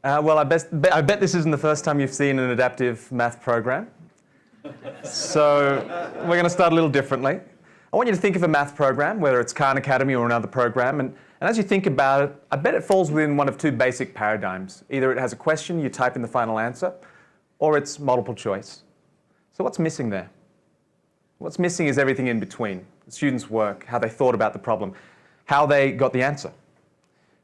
Well, I bet this isn't the first time you've seen an adaptive math program. So we're going to start a little differently. I want you to think of a math program, whether it's Khan Academy or another program, and as you think about it, I bet it falls within one of two basic paradigms. Either it has a question, you type in the final answer, or it's multiple choice. So what's missing there? What's missing is everything in between. The students' work, how they thought about the problem, how they got the answer.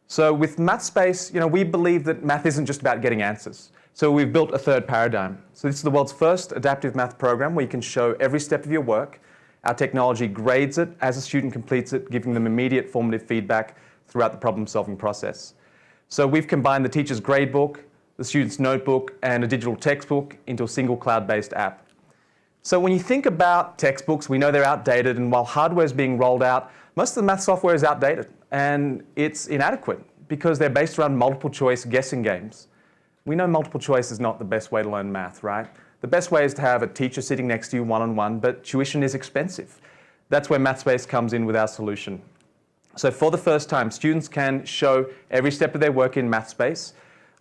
So with Mathspace, we believe that math isn't just about getting answers. So we've built a third paradigm. So this is the world's first adaptive math program where you can show every step of your work. Our technology grades it as a student completes it, giving them immediate formative feedback throughout the problem-solving process. So we've combined the teacher's gradebook, the student's notebook, and a digital textbook into a single cloud-based app. So when you think about textbooks, we know they're outdated, and while hardware is being rolled out, most of the math software is outdated, and it's inadequate because they're based around multiple choice guessing games. We know multiple choice is not the best way to learn math, right? The best way is to have a teacher sitting next to you one-on-one, but tuition is expensive. That's where Mathspace comes in with our solution. So for the first time, students can show every step of their work in Mathspace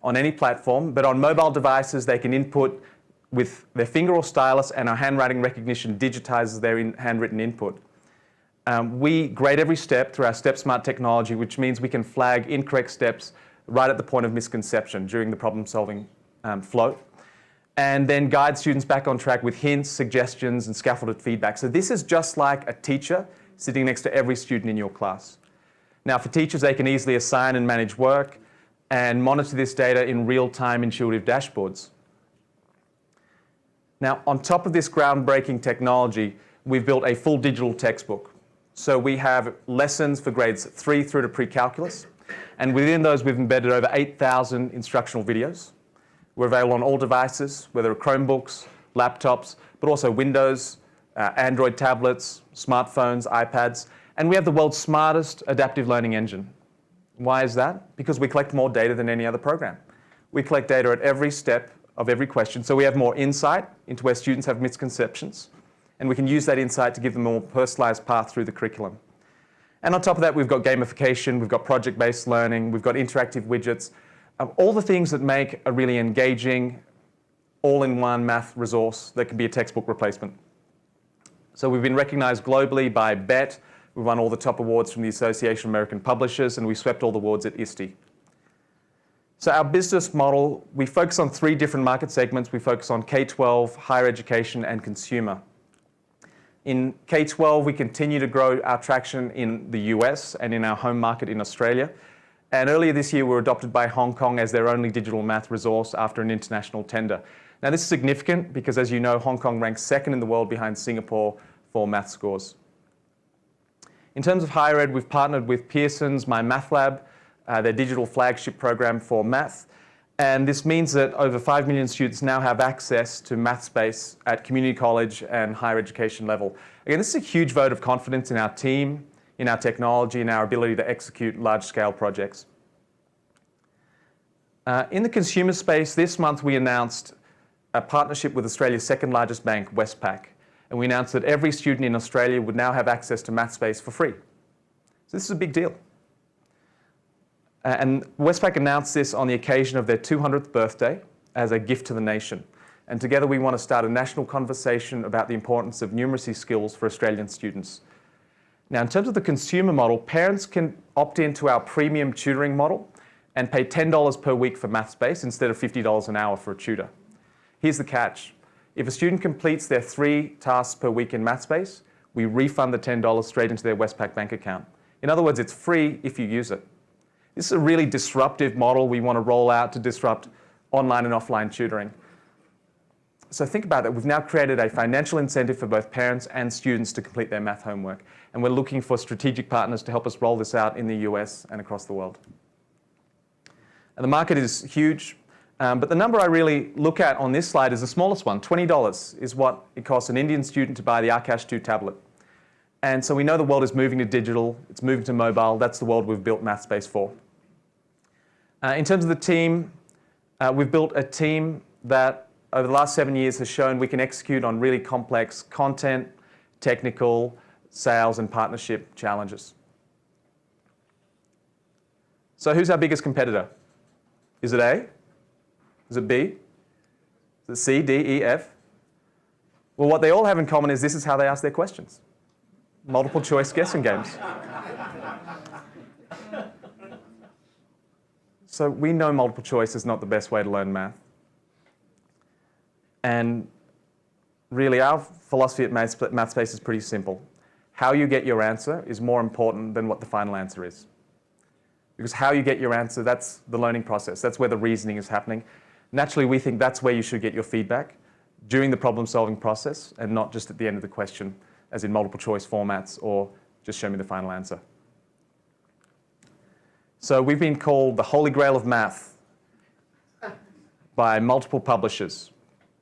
on any platform, but on mobile devices they can input with their finger or stylus, and our handwriting recognition digitizes their handwritten input. We grade every step through our Step Smart technology, which means we can flag incorrect steps right at the point of misconception during the problem-solving flow, and then guide students back on track with hints, suggestions, and scaffolded feedback. So this is just like a teacher sitting next to every student in your class. Now for teachers, they can easily assign and manage work and monitor this data in real-time intuitive dashboards. Now on top of this groundbreaking technology, we've built a full digital textbook. So we have lessons for grades 3 through to pre-calculus, and within those we've embedded over 8,000 instructional videos. We're available on all devices, whether Chromebooks, laptops, but also Windows, Android tablets, smartphones, iPads, and we have the world's smartest adaptive learning engine. Why is that? Because we collect more data than any other program. We collect data at every step of every question, so we have more insight into where students have misconceptions, and we can use that insight to give them a more personalized path through the curriculum. And on top of that, we've got gamification, we've got project-based learning, we've got interactive widgets, all the things that make a really engaging, all-in-one math resource that can be a textbook replacement. So we've been recognized globally by BET. We've won all the top awards from the Association of American Publishers, and we swept all the awards at ISTE. So our business model, we focus on 3 different market segments. We focus on K-12, higher education, and consumer. In K-12, we continue to grow our traction in the US and in our home market in Australia. And earlier this year, we were adopted by Hong Kong as their only digital math resource after an international tender. Now, this is significant because, as you know, Hong Kong ranks 2nd in the world behind Singapore for math scores. In terms of higher ed, we've partnered with Pearson's My Math Lab, their digital flagship program for math. And this means that over 5 million students now have access to Mathspace at community college and higher education level. Again, this is a huge vote of confidence in our team, in our technology, and our ability to execute large-scale projects. In the consumer space, this month we announced a partnership with Australia's second largest bank, Westpac. And we announced that every student in Australia would now have access to Mathspace for free. So this is a big deal. And Westpac announced this on the occasion of their 200th birthday as a gift to the nation. And together we want to start a national conversation about the importance of numeracy skills for Australian students. Now, in terms of the consumer model, parents can opt into our premium tutoring model and pay $10 per week for Mathspace instead of $50 an hour for a tutor. Here's the catch. If a student completes their 3 tasks per week in Mathspace, we refund the $10 straight into their Westpac bank account. In other words, it's free if you use it. This is a really disruptive model we want to roll out to disrupt online and offline tutoring. So think about it. We've now created a financial incentive for both parents and students to complete their math homework. And we're looking for strategic partners to help us roll this out in the US and across the world. And the market is huge, but the number I really look at on this slide is the smallest one. $20 is what it costs an Indian student to buy the Akash 2 tablet. And so we know the world is moving to digital, it's moving to mobile. That's the world we've built Mathspace for. In terms of the team, we've built a team that over the last 7 years has shown we can execute on really complex content, technical, sales, and partnership challenges. So who's our biggest competitor? Is it A? Is it B? Is it C, D, E, F? Well, what they all have in common is this is how they ask their questions. Multiple choice guessing games. So we know multiple choice is not the best way to learn math. And really, our philosophy at Mathspace is pretty simple. How you get your answer is more important than what the final answer is. Because how you get your answer, that's the learning process. That's where the reasoning is happening. Naturally, we think that's where you should get your feedback, during the problem-solving process, and not just at the end of the question, as in multiple choice formats, or just show me the final answer. So we've been called the Holy Grail of math by multiple publishers,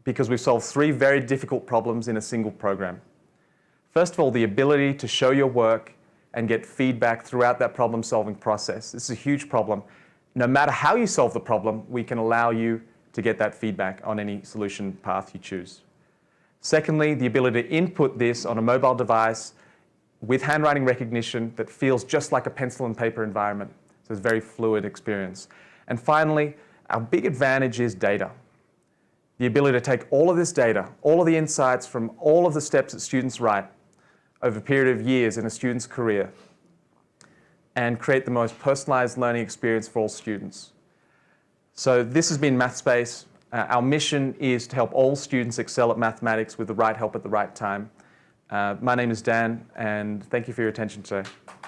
because we've solved 3 very difficult problems in a single program. First of all, the ability to show your work and get feedback throughout that problem-solving process. This is a huge problem. No matter how you solve the problem, we can allow you to get that feedback on any solution path you choose. Secondly, the ability to input this on a mobile device with handwriting recognition that feels just like a pencil and paper environment. So it's a very fluid experience. And finally, our big advantage is data. The ability to take all of this data, all of the insights from all of the steps that students write over a period of years in a student's career, and create the most personalized learning experience for all students. So this has been Mathspace. Our mission is to help all students excel at mathematics with the right help at the right time. My name is Dan, and thank you for your attention today.